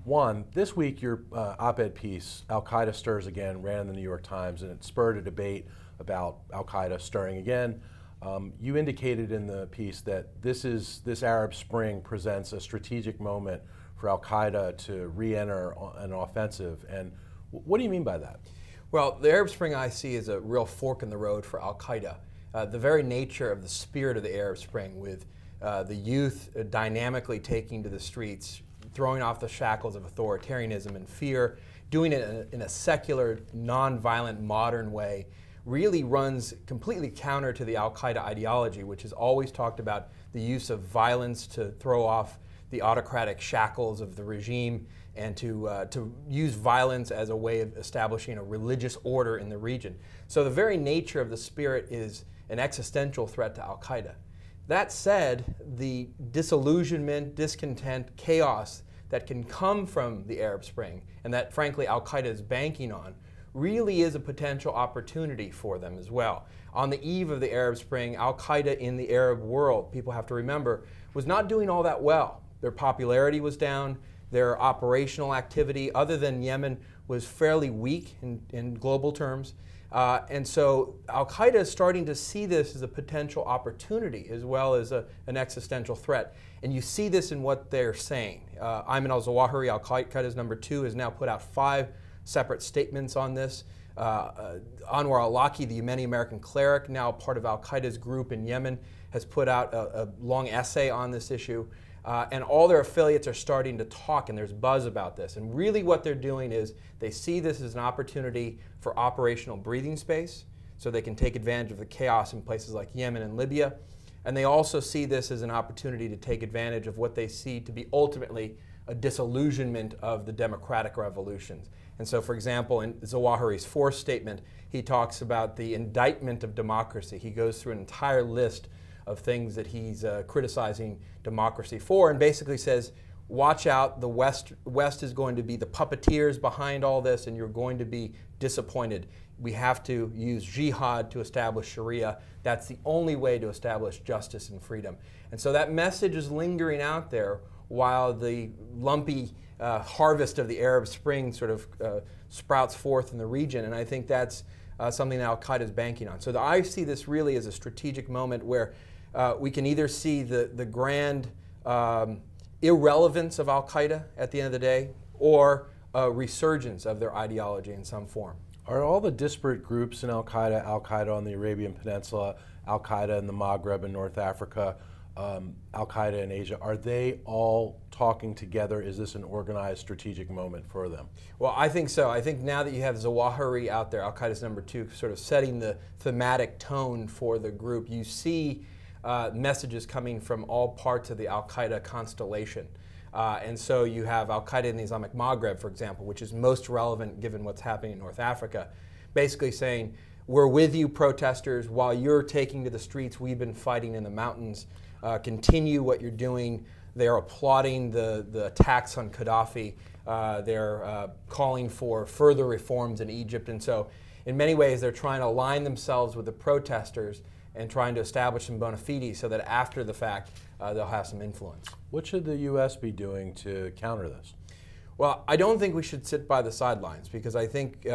Juan, this week your op-ed piece, Al-Qaeda Stirs Again, ran in the New York Times, and it spurred a debate about Al-Qaeda stirring again. You indicated in the piece that this Arab Spring presents a strategic moment for Al-Qaeda to re-enter an offensive. And what do you mean by that? Well, the Arab Spring I see is a real fork in the road for Al-Qaeda. The very nature of the spirit of the Arab Spring, with the youth dynamically taking to the streets, throwing off the shackles of authoritarianism and fear, doing it in a secular, non-violent, modern way, really runs completely counter to the Al-Qaeda ideology, which has always talked about the use of violence to throw off the autocratic shackles of the regime and to use violence as a way of establishing a religious order in the region. So the very nature of the spirit is an existential threat to Al-Qaeda. That said, the disillusionment, discontent, chaos that can come from the Arab Spring, and that frankly Al-Qaeda is banking on, really is a potential opportunity for them as well. On the eve of the Arab Spring, Al-Qaeda in the Arab world, people have to remember, was not doing all that well. Their popularity was down, their operational activity, other than Yemen, was fairly weak in global terms. And so Al-Qaeda is starting to see this as a potential opportunity as well as an existential threat. And you see this in what they're saying. Ayman al-Zawahiri, Al-Qaeda's #2, has now put out 5 separate statements on this. Anwar al-Awlaki, the Yemeni American cleric, now part of Al-Qaeda's group in Yemen, has put out a long essay on this issue. And all their affiliates are starting to talk, and there's buzz about this. And really what they're doing is they see this as an opportunity for operational breathing space, so they can take advantage of the chaos in places like Yemen and Libya. And they also see this as an opportunity to take advantage of what they see to be ultimately a disillusionment of the democratic revolutions. And so, for example, in Zawahiri's 4th statement, he talks about the indictment of democracy. He goes through an entire list of things that he's criticizing democracy for, and basically says, watch out, the West is going to be the puppeteers behind all this, and you're going to be disappointed. We have to use jihad to establish Sharia. That's the only way to establish justice and freedom. And so that message is lingering out there while the lumpy harvest of the Arab Spring sort of sprouts forth in the region, and I think that's something that Al-Qaeda is banking on. So I see this really as a strategic moment where we can either see the grand irrelevance of Al-Qaeda at the end of the day, or a resurgence of their ideology in some form. Are all the disparate groups in Al-Qaeda, Al-Qaeda on the Arabian Peninsula, Al-Qaeda in the Maghreb and North Africa, Al-Qaeda in Asia, are they all talking together? Is this an organized strategic moment for them? Well, I think so. I think now that you have Zawahiri out there, Al-Qaeda's #2, sort of setting the thematic tone for the group, you see messages coming from all parts of the Al-Qaeda constellation. And so you have Al-Qaeda in the Islamic Maghreb, for example, which is most relevant given what's happening in North Africa, basically saying, we're with you protesters, while you're taking to the streets, we've been fighting in the mountains. Continue what you're doing. They're applauding the attacks on Gaddafi. They're calling for further reforms in Egypt. And so in many ways, they're trying to align themselves with the protesters and trying to establish some bona fides so that after the fact, they'll have some influence. What should the U.S. be doing to counter this? Well, I don't think we should sit by the sidelines, because I think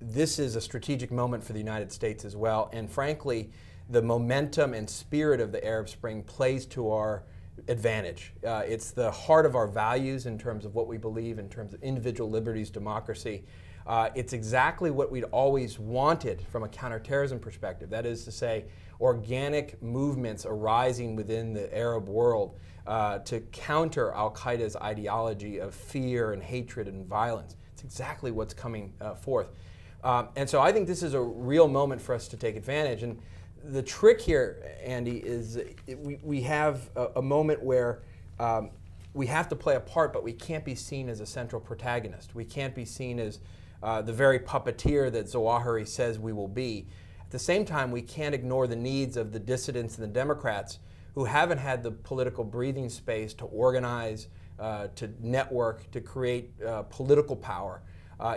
this is a strategic moment for the United States as well. And frankly, the momentum and spirit of the Arab Spring plays to our advantage. It's the heart of our values in terms of what we believe in terms of individual liberties, democracy. It's exactly what we'd always wanted from a counterterrorism perspective. That is to say, organic movements arising within the Arab world to counter Al-Qaeda's ideology of fear and hatred and violence. It's exactly what's coming forth. And so I think this is a real moment for us to take advantage. And the trick here, Andy, is we have a moment where we have to play a part, but we can't be seen as a central protagonist. We can't be seen as the very puppeteer that Zawahiri says we will be. At the same time, we can't ignore the needs of the dissidents and the Democrats who haven't had the political breathing space to organize, to network, to create political power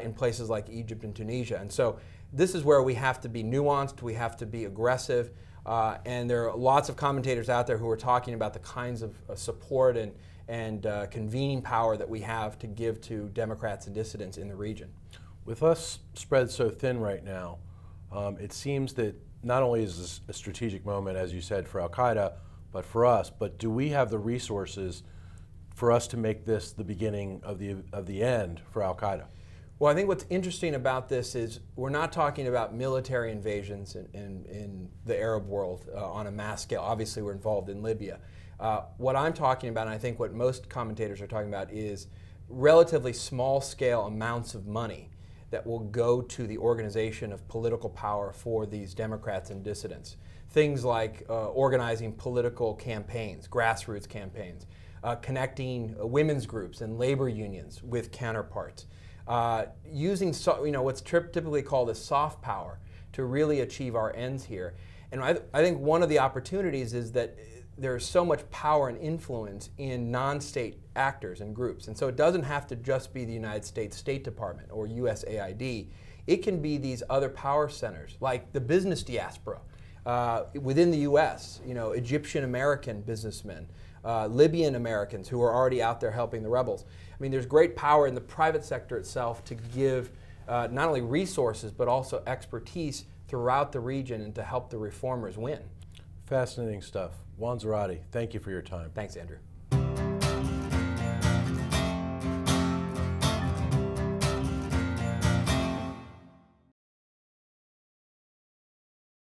in places like Egypt and Tunisia. And so this is where we have to be nuanced, we have to be aggressive. And there are lots of commentators out there who are talking about the kinds of support and convening power that we have to give to Democrats and dissidents in the region. With us spread so thin right now, it seems that not only is this a strategic moment, as you said, for al-Qaeda, but for us, but do we have the resources for us to make this the beginning of the end for al-Qaeda? Well, I think what's interesting about this is we're not talking about military invasions in the Arab world on a mass scale. Obviously, we're involved in Libya. What I'm talking about, and I think what most commentators are talking about, is relatively small-scale amounts of money that will go to the organization of political power for these Democrats and dissidents. Things like organizing political campaigns, grassroots campaigns, connecting women's groups and labor unions with counterparts, using what's typically called as soft power to really achieve our ends here. And I think one of the opportunities is that there's so much power and influence in non-state actors and groups. And so it doesn't have to just be the United States State Department or USAID. It can be these other power centers, like the business diaspora within the U.S., Egyptian American businessmen, Libyan Americans who are already out there helping the rebels. I mean, there's great power in the private sector itself to give not only resources, but also expertise throughout the region and to help the reformers win. Fascinating stuff. Juan Zarate, thank you for your time. Thanks, Andrew.